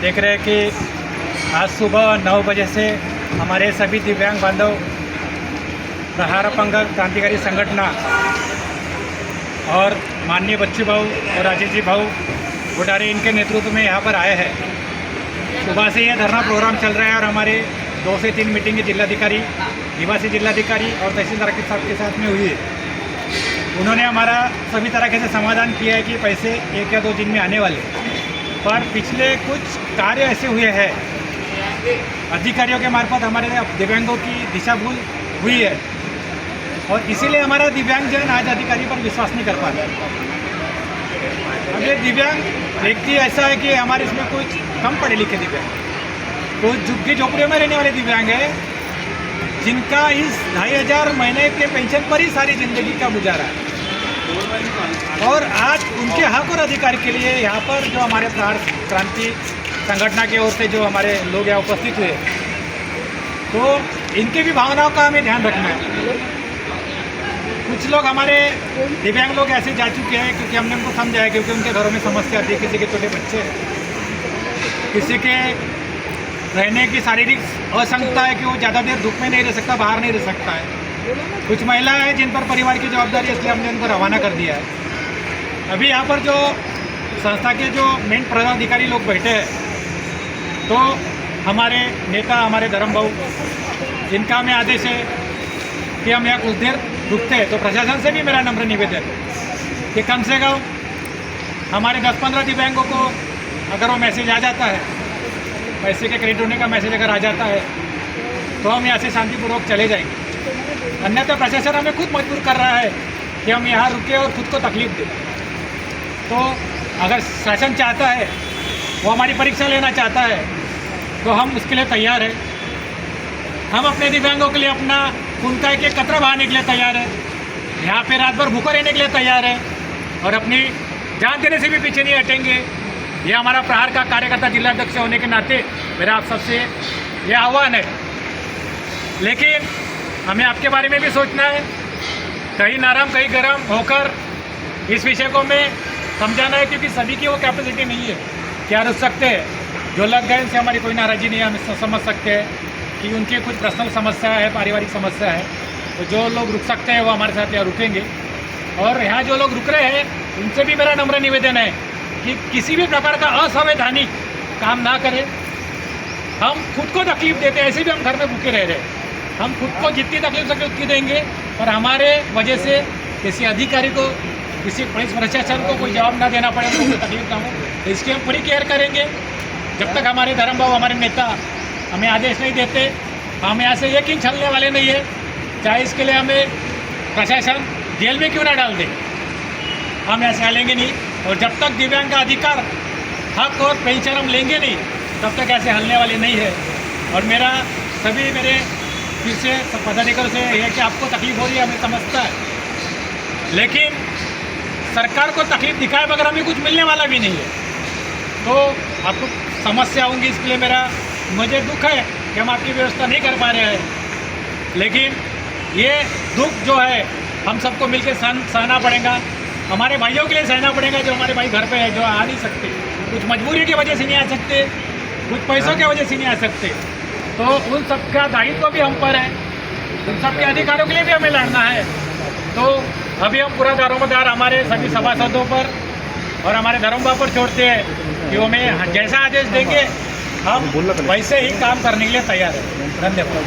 देख रहे हैं कि आज सुबह 9 बजे से हमारे सभी दिव्यांग बांधव प्रहार अपंग क्रांतिकारी संगठना और माननीय बच्चू भाऊ और राजेश जी भाऊ गुडारे इनके नेतृत्व में यहाँ पर आए हैं। सुबह से यह धरना प्रोग्राम चल रहा है और हमारे 2 से 3 मीटिंग जिलाधिकारी, निवासी जिलाधिकारी और तहसीलदार के साथ में हुई है। उन्होंने हमारा सभी तरीके से समाधान किया है कि पैसे 1 या 2 दिन में आने वाले, पर पिछले कुछ कार्य ऐसे हुए हैं अधिकारियों के मार्फत हमारे दिव्यांगों की दिशा भूल हुई है और इसीलिए हमारा दिव्यांगजन आज अधिकारी पर विश्वास नहीं कर पा रहे। अब ये दिव्यांग व्यक्ति ऐसा है कि हमारे इसमें कुछ कम पढ़े लिखे दिव्यांग, कुछ झुग्गी झोपड़ियों में रहने वाले दिव्यांग हैं जिनका इस 2500 महीने के पेंशन पर ही सारी ज़िंदगी का गुजारा है। और आज उनके हक और अधिकार के लिए यहाँ पर जो हमारे प्रहार क्रांति संगठन की ओर से जो हमारे लोग यहाँ उपस्थित हुए, तो इनकी भी भावनाओं का हमें ध्यान रखना है। कुछ लोग हमारे दिव्यांग लोग ऐसे जा चुके हैं क्योंकि हमने उनको समझाया, क्योंकि उनके घरों में समस्या आती है, किसी के छोटे बच्चे, किसी के रहने की शारीरिक असंगता है कि वो ज़्यादा देर धूप में नहीं रह सकता, बाहर नहीं रह सकता है। कुछ महिलाएं हैं जिन पर परिवार की जवाबदारी है, इसलिए हमने उनको रवाना कर दिया है। अभी यहाँ पर जो संस्था के जो मेन पदाधिकारी लोग बैठे हैं, तो हमारे नेता, हमारे धर्म भाऊ, जिनका हमें आदेश है कि हम यहाँ कुछ देर रुकते हैं, तो प्रशासन से भी मेरा नम्र निवेदन है कि कम से कम हमारे 10-15 दिव्यांगों को अगर वो मैसेज आ जाता है, पैसे के क्रेडिट होने का मैसेज अगर आ जाता है, तो हम यहाँ से शांतिपूर्वक चले जाएंगे। अन्यथा प्रशासन हमें खुद मजबूर कर रहा है कि हम यहाँ रुके और खुद को तकलीफ दें। तो अगर शासन चाहता है, वो हमारी परीक्षा लेना चाहता है, तो हम उसके लिए तैयार हैं। हम अपने दिव्यांगों के लिए अपना खून का एक कतरा बहाने के लिए तैयार है, यहाँ पे रात भर भूखे रहने के लिए तैयार है और अपनी जान देने से भी पीछे नहीं हटेंगे। ये हमारा प्रहार का कार्यकर्ता जिलाध्यक्ष होने के नाते मेरा आप सबसे ये आह्वान है। लेकिन हमें आपके बारे में भी सोचना है, कहीं नरम कहीं गरम होकर इस विषय को हमें समझाना है, क्योंकि सभी की वो कैपेसिटी नहीं है। क्या रुक सकते हैं जो लग गए, उनसे हमारी कोई नाराज़ी नहीं है। हम समझ सकते हैं कि उनकी कुछ पर्सनल समस्या है, पारिवारिक समस्या है, तो जो लोग रुक सकते हैं वो हमारे साथ यहाँ रुकेंगे। और यहाँ जो लोग रुक रहे हैं उनसे भी मेरा नम्र निवेदन है कि किसी भी प्रकार का असंवैधानिक काम ना करें। हम खुद को तकलीफ देते हैं, ऐसे भी हम घर में भूखे रह रहे हैं। हम खुद को जितनी तकलीफ सके उतनी देंगे और हमारे वजह से किसी अधिकारी को, किसी पुलिस प्रशासन को कोई जवाब ना देना पड़े, तो तकलीफ ना हो, तो इसकी हम पूरी केयर करेंगे। जब तक हमारे धर्म भाव, हमारे नेता हमें आदेश नहीं देते, हम यहाँ से एक इंच चलने वाले नहीं है, चाहे इसके लिए हमें प्रशासन जेल में क्यों ना डाल दे, हम यहाँ से हलेंगे नहीं। और जब तक दिव्यांग का अधिकार, हक और पेंशन हम लेंगे नहीं, तब तक ऐसे हलने वाले नहीं है। और मेरा सभी मेरे फिर से पदाधिकारियों से यह कि आपको तकलीफ हो रही है, हमें समझता है, लेकिन सरकार को तकलीफ दिखाए बगैर हमें कुछ मिलने वाला भी नहीं है। तो आपको समस्या होंगी, इसके लिए मुझे दुख है कि हम आपकी व्यवस्था नहीं कर पा रहे हैं। लेकिन ये दुख जो है हम सबको मिलकर सहना पड़ेगा। हमारे भाइयों के लिए सहना पड़ेगा जो हमारे भाई घर पे है, जो आ नहीं सकते, कुछ मजबूरी की वजह से नहीं आ सकते, कुछ पैसों की वजह से नहीं आ सकते, तो उन सबका दायित्व भी हम पर है। उन सबके अधिकारों के लिए भी हमें लड़ना है। तो अभी हम पूरा दारोमदार हमारे सभी सभासदों पर और हमारे धर्मभाव पर छोड़ते हैं कि वो हमें जैसा आदेश देंगे हम वैसे ही काम करने के लिए तैयार हैं। धन्यवाद।